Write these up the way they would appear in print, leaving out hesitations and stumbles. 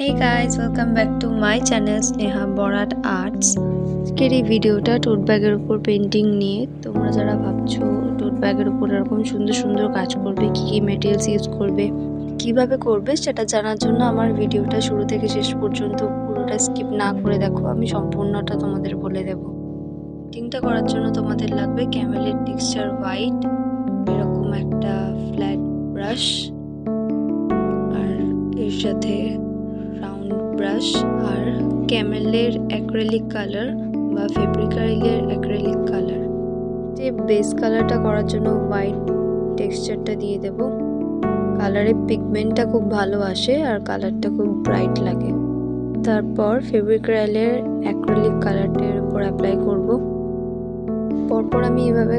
Hey guys, welcome back to my channel Sneha Borat Arts. আজকের এই ভিডিওটা টোট ব্যাগের উপর পেন্টিং নিয়ে। তোমরা যারা ভাবছো টোট ব্যাগের উপর এরকম সুন্দর সুন্দর কাজ করবে, কি কি ম্যাটেরিয়ালস ইউজ করবে, কিভাবে করবে সেটা জানার জন্য আমার ভিডিওটা শুরু থেকে শেষ পর্যন্ত পুরোটা স্কিপ না করে দেখো। আমি সম্পূর্ণটা তোমাদের বলে দেব। পেন্টিংটা করার জন্য তোমাদের লাগবে ক্যামেলের টেক্সচার হোয়াইট, এরকম একটা ফ্ল্যাট ব্রাশ, আর এর সাথে রাউন্ড ব্রাশ আর ক্যামেলের অ্যাক্রিলিক কালার বা ফেব্রিকারিলের অ্যাক্রিলিক কালার। যে বেস কালারটা করার জন্য হোয়াইট টেক্সচারটা দিয়ে দেব। কালারের পিগমেন্টটা খুব ভালো আসে আর কালারটা খুব ব্রাইট লাগে। তারপর ফেব্রিকারিলের অ্যাক্রিলিক কালারটার উপর অ্যাপ্লাই করব। পরপর আমি এভাবে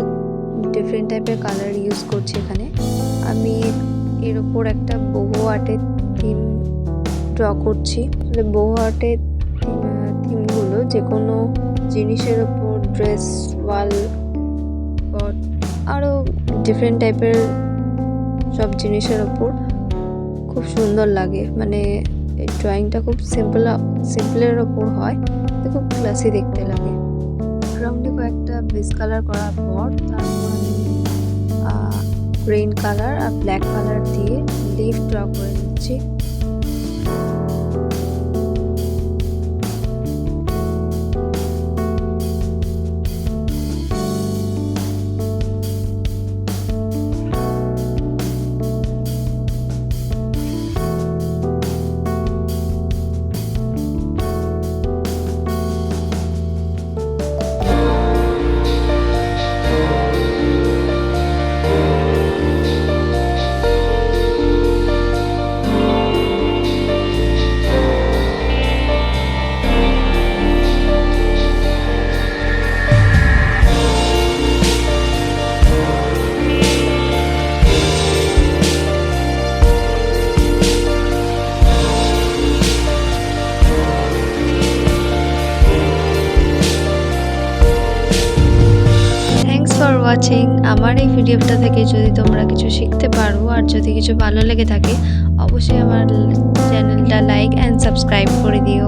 ডিফারেন্ট টাইপের কালার ইউজ করছি। এখানে আমি এর উপর একটা বহু আর্টের থিম ড্র করছি। বহু আর্টের থিমগুলো যে কোনো জিনিসের ওপর, ড্রেস, ওয়াল, পট, আরও ডিফারেন্ট টাইপের সব জিনিসের ওপর খুব সুন্দর লাগে। মানে এই ড্রয়িংটা খুব সিম্পলের ওপর হয়, খুব ক্লাসি দেখতে লাগে। ব্যাকগ্রাউন্ডে কয়েকটা বেস কালার করার পর তারপর আমি গ্রিন কালার আর ব্ল্যাক কালার দিয়ে লিফ ড্র করে নিচ্ছি। For watching. আমার এই ভিডিওটা থেকে যদি তোমরা কিছু শিখতে পারো আর যদি কিছু ভালো লেগে থাকে, অবশ্যই আমার চ্যানেলটা লাইক অ্যান্ড সাবস্ক্রাইব করে দিও।